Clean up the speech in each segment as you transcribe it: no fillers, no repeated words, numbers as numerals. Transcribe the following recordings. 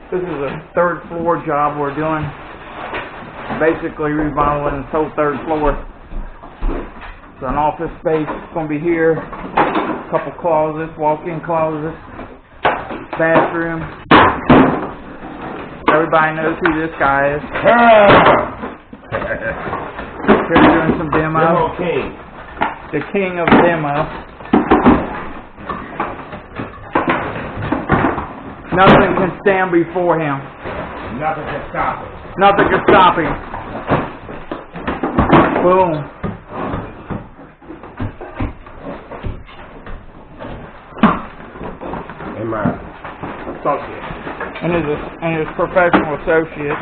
This is a third floor job we're doing. Basically remodeling this whole third floor. It's an office space. It's going to be here. A couple closets, walk-in closets, bathroom. Everybody knows who this guy is. Here we're doing some demo. The king of demo. Nothing can stand before him. Nothing can stop it. Nothing can stop him. Boom. And my associate. And his professional associate.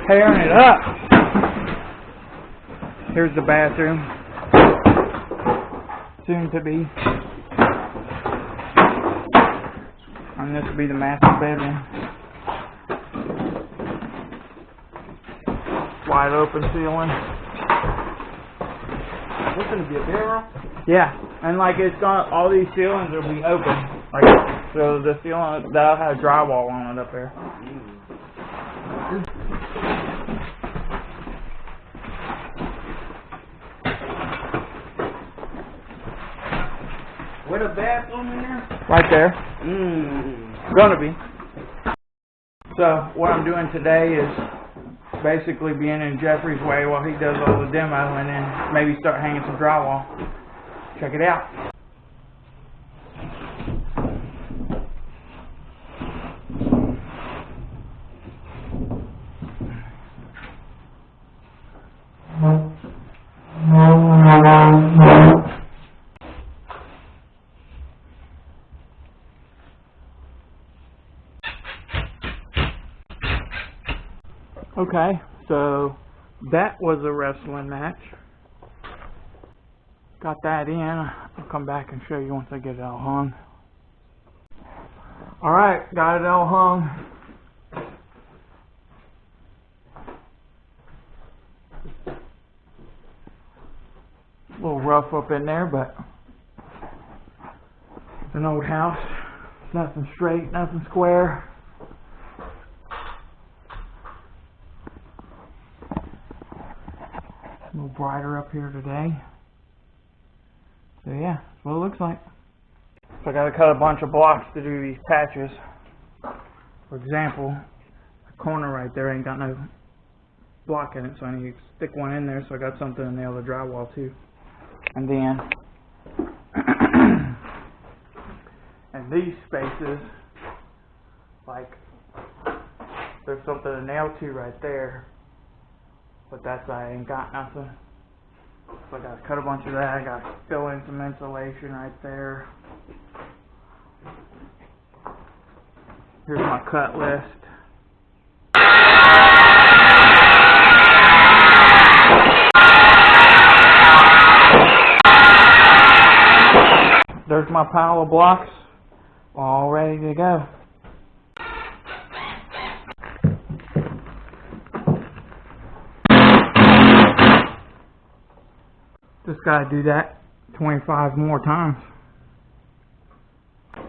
Tearing it up. Here's the bathroom. Soon to be. And this will be the master bedroom. Wide open ceiling. This is gonna be a bedroom? Yeah, and like it's got all these ceilings will be open. Like so, the ceiling that'll have drywall on it up there. With a bathroom in there? Right there. Gonna be. So what I'm doing today is basically being in Jeffrey's way while he does all the demo, and then maybe start hanging some drywall. Check it out. Okay, so that was a wrestling match. Got that in. I'll come back and show you once I get it all hung. Alright, got it all hung. A little rough up in there, but it's an old house. Nothing straight, nothing square. A little brighter up here today. So yeah, that's what it looks like. So I gotta cut a bunch of blocks to do these patches. For example, the corner right there ain't got no block in it, so I need to stick one in there so I got something to nail the drywall to. And then and these spaces, like there's something to nail to right there. But that's I ain't got nothing. So I gotta cut a bunch of that. I gotta fill in some insulation right there. Here's my cut list. There's my pile of blocks, all ready to go. Just gotta do that 25 more times.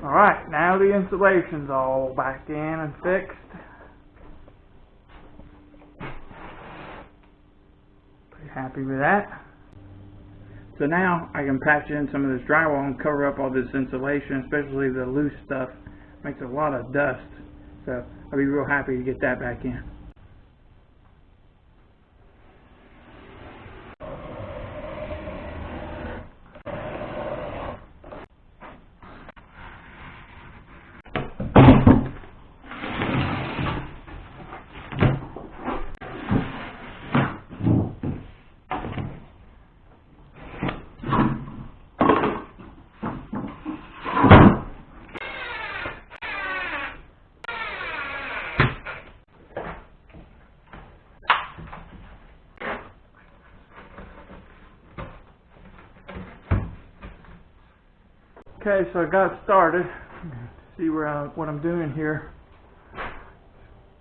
Alright, now the insulation's all back in and fixed. Pretty happy with that. So now I can patch in some of this drywall and cover up all this insulation, especially the loose stuff. Makes a lot of dust. So I'll be real happy to get that back in. Okay, so I got started. See what I'm doing here.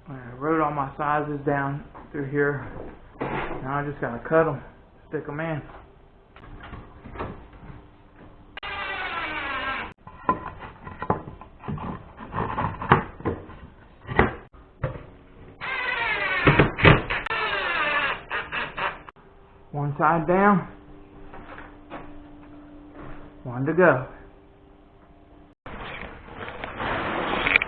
I wrote all my sizes down through here. Now I just gotta cut them, stick them in. side down. One to go.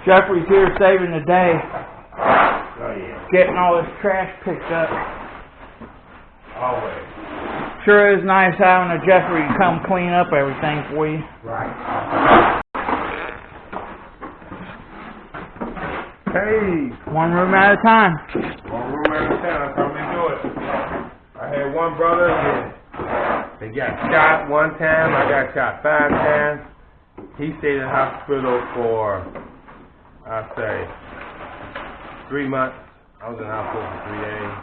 Jeffrey's here saving the day. Oh yeah. Getting all this trash picked up. Always. Sure is nice having a Jeffrey come clean up everything for you. Right. Hey. One room at a time. One room at a time. That's how we do it. I had one brother that got shot one time. I got shot 5 times. He stayed in the hospital for, I'd say, 3 months. I was in the hospital for 3 days.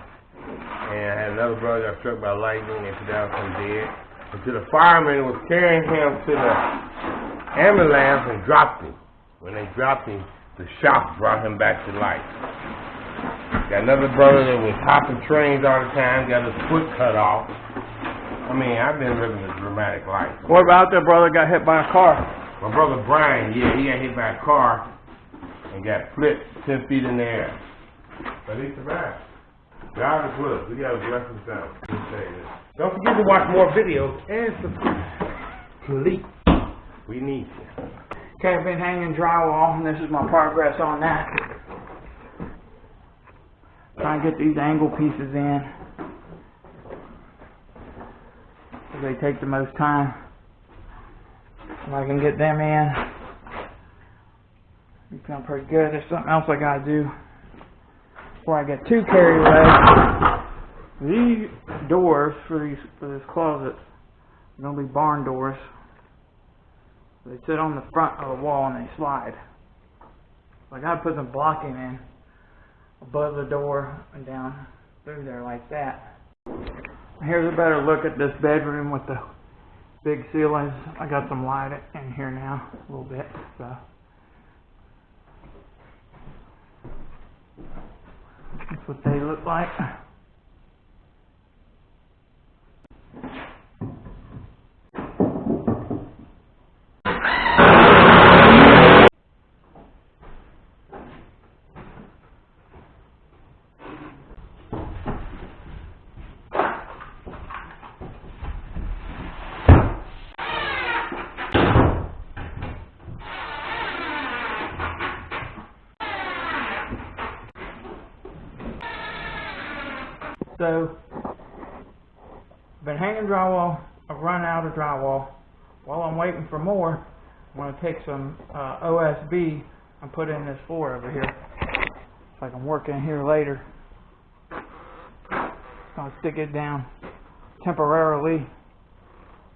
And I had another brother that got struck by lightning and pronounced him dead. Until the fireman was carrying him to the ambulance and dropped him. When they dropped him, the shock brought him back to life. Got another brother that was hopping trains all the time, got his foot cut off. I mean, I've been living a dramatic life. What about the brother got hit by a car? My brother Brian, yeah, he got hit by a car and got flipped 10 feet in the air. But he survived. God is with us. We got a blessing sound. Don't forget to watch more videos and subscribe. Please. We need you. Okay, I've been hanging drywall, and this is my progress on that. Trying to get these angle pieces in. They take the most time. If I can get them in, we feel pretty good. There's something else I gotta do before I get too carried away. These doors for this closet are gonna be barn doors. They sit on the front of the wall and they slide. So I gotta put some blocking in above the door and down through there like that. Here's a better look at this bedroom with the big ceilings. I got some light in here now, a little bit. So that's what they look like. So, I've been hanging drywall. I've run out of drywall. While I'm waiting for more, I'm going to take some OSB and put in this floor over here. So I can work in here later. I'll stick it down temporarily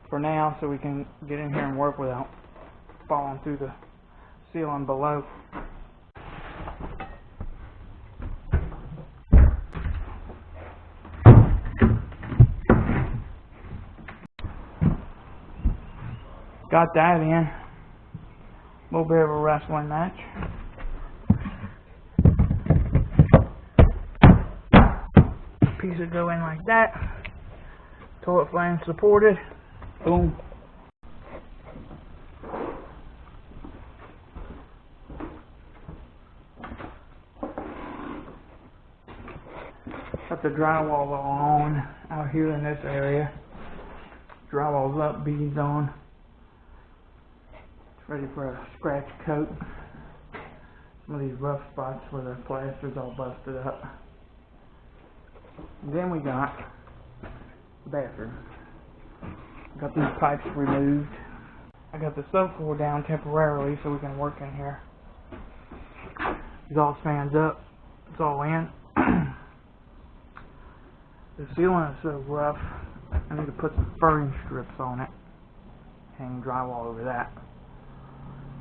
for now so we can get in here and work without falling through the ceiling below. Got that in. A little bit of a wrestling match. Piece would go in like that. Toilet flame supported. Boom. Got the drywall on out here in this area. Drywall's up, beads on. Ready for a scratch coat. Some of these rough spots where the plaster's all busted up. And then we got the bathroom. Got these pipes removed. I got the subfloor down temporarily so we can work in here. Exhaust fans up. It's all in. The ceiling is so rough. I need to put some furring strips on it. Hang drywall over that.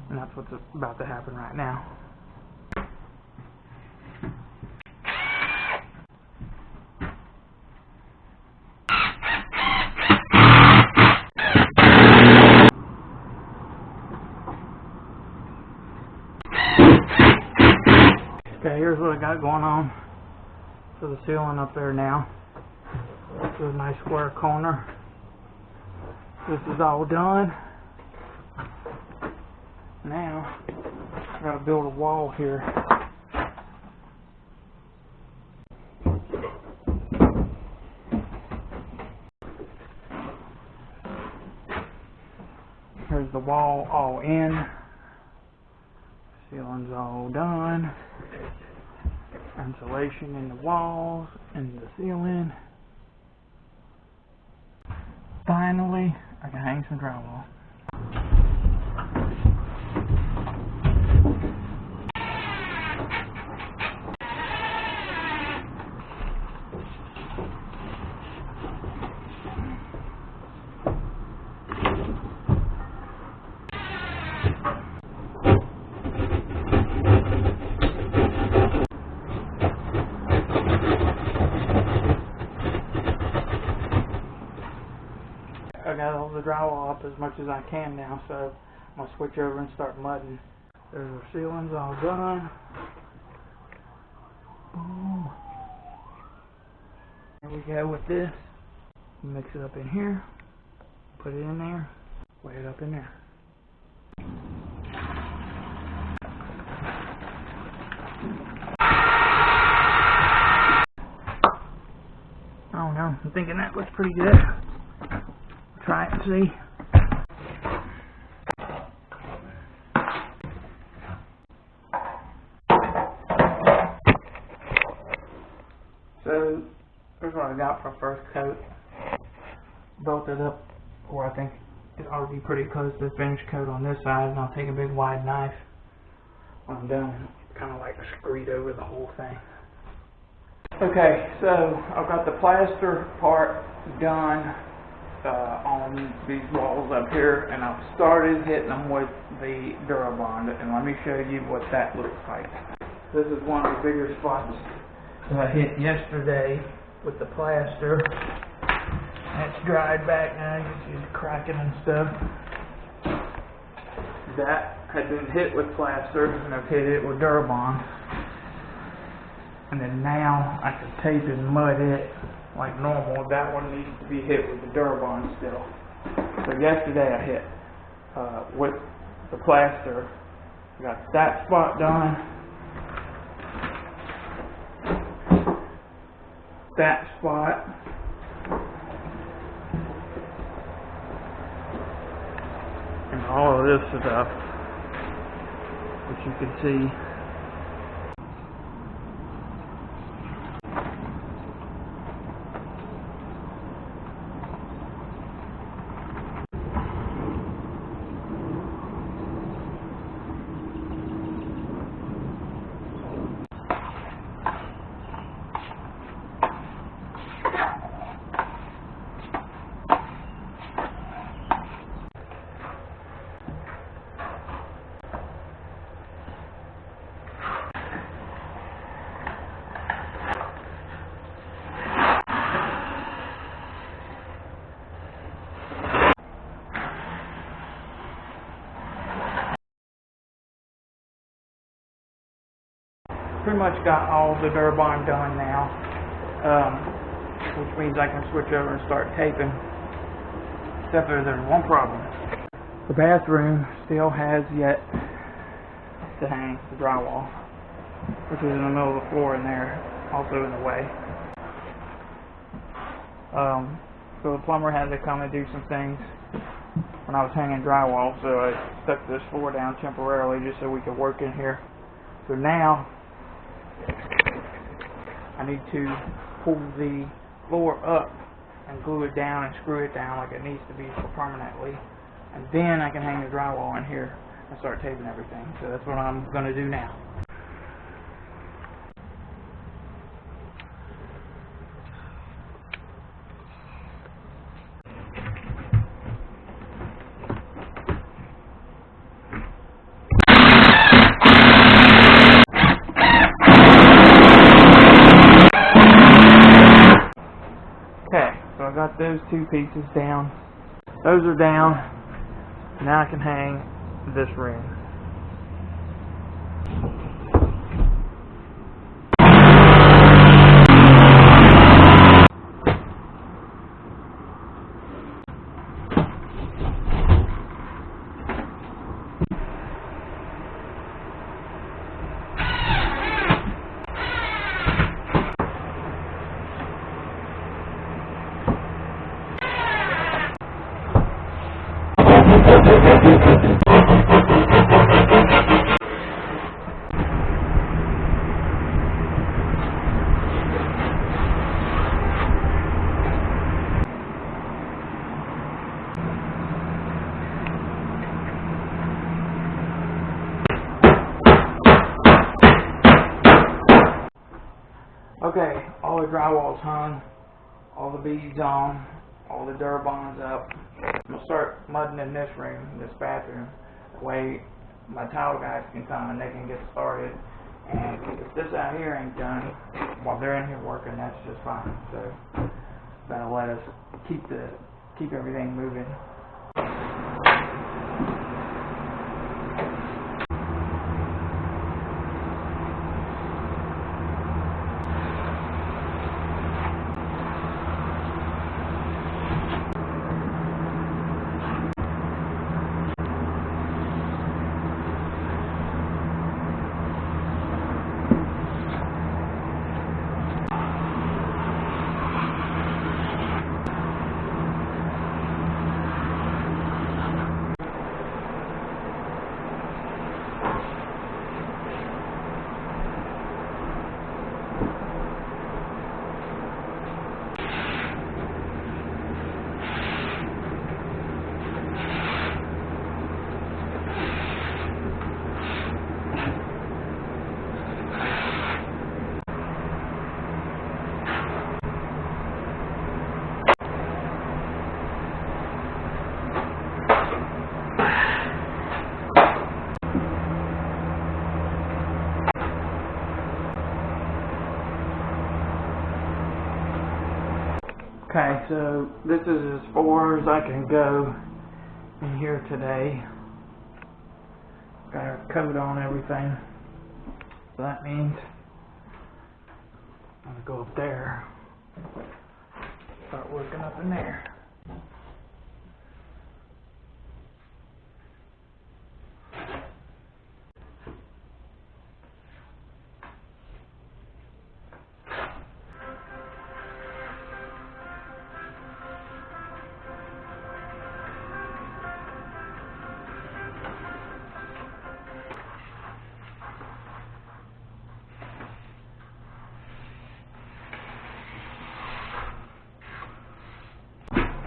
And that's what's about to happen right now. Okay, here's what I got going on for the ceiling up there now. This is a nice square corner. This is all done. Now, I gotta build a wall here. all in. Ceiling's all done. Insulation in the walls and the ceiling. Finally, I can hang some drywall. I got all the drywall up as much as I can now, so I'm going to switch over and start mudding. There's our ceilings all done. Boom. Here we go with this. Mix it up in here. Put it in there. Lay it up in there. I don't know. I'm thinking that looks pretty good. Try it and see. So here's what I got for first coat. Built it up where I think it ought to be pretty close to the finished coat on this side, and I'll take a big wide knife when I'm done, kind of like screed over the whole thing. Okay, so I've got the plaster part done on these walls up here, and I've started hitting them with the Durabond, and let me show you what that looks like. This is one of the bigger spots that I hit yesterday with the plaster. It's dried back now, you can see it's cracking and stuff. That had been hit with plaster, and I've hit it with Durabond. And then now I can tape and mud it like normal. That one needs to be hit with the Durabond still. So yesterday I hit with the plaster. I got that spot done. That spot. And all of this stuff, which you can see. Pretty much got all the Durabond done now, which means I can switch over and start taping. Except there's one problem. The bathroom still has yet to hang the drywall, which is in the middle of the floor in there, also in the way. So the plumber had to come and do some things when I was hanging drywall, so I stuck this floor down temporarily just so we could work in here. So now I need to pull the floor up and glue it down and screw it down like it needs to be permanently, and then I can hang the drywall in here and start taping everything. So that's what I'm going to do now. So I got those two pieces down. Those are down. Now I can hang this ring. Okay, all the drywall's hung, all the beads on, all the Durabond's up. I'm gonna start mudding in this room, this bathroom. That way my tile guys can come and they can get started. And if this out here ain't done while they're in here working, that's just fine. So that'll let us keep everything moving. Okay, so this is as far as I can go in here today. Got our coat on everything. So that means I'm gonna go up there, start working up in there.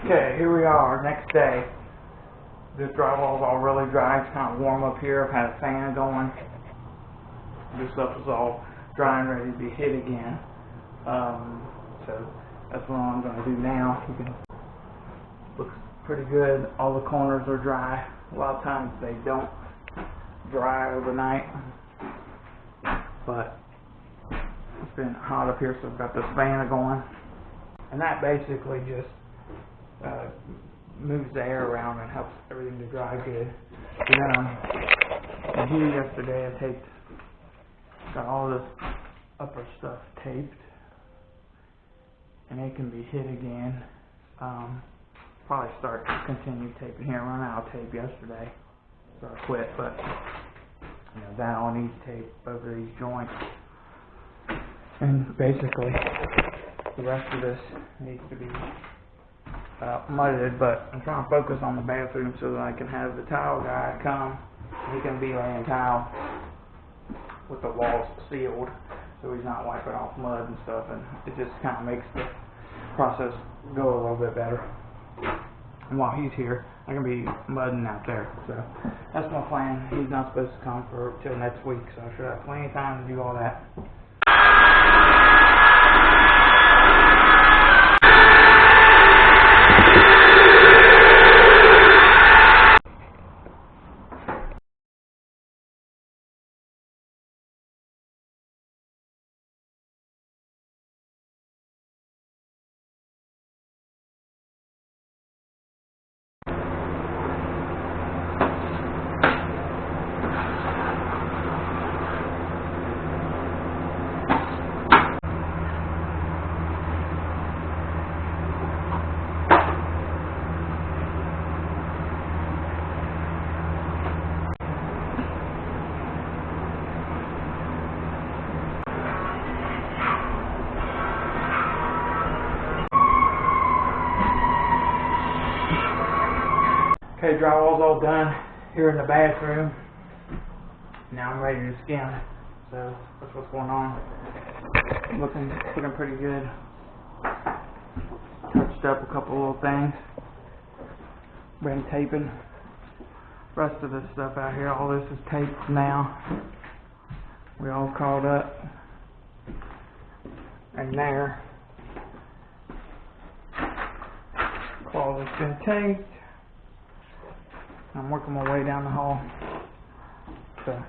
Okay, here we are, next day. This drywall's all really dry. It's kind of warm up here. I've had a fan going. This stuff is all dry and ready to be hit again. So that's what I'm going to do now. Looks pretty good. All the corners are dry. A lot of times they don't dry overnight. But it's been hot up here, so I've got this fan going. And that basically just moves the air around and helps everything to dry good. And here yesterday I got all this upper stuff taped, and it can be hit again. Probably continue taping here. I ran out of tape yesterday, so I quit. But that all needs tape over these joints, and basically the rest of this needs to be mudded, but I'm trying to focus on the bathroom so that I can have the tile guy come. He can be laying tile with the walls sealed, so he's not wiping off mud and stuff, and it just kind of makes the process go a little bit better. And while he's here, I can be mudding out there. So that's my plan. He's not supposed to come till next week, so I should have plenty of time to do all that. Okay, drywall's all done here in the bathroom. Now I'm ready to skim. So that's what's going on. Looking pretty good. Touched up a couple little things. Been taping. Rest of this stuff out here, all this is taped now. We all caught up. and there. Closet's been taped. I'm working my way down the hall. So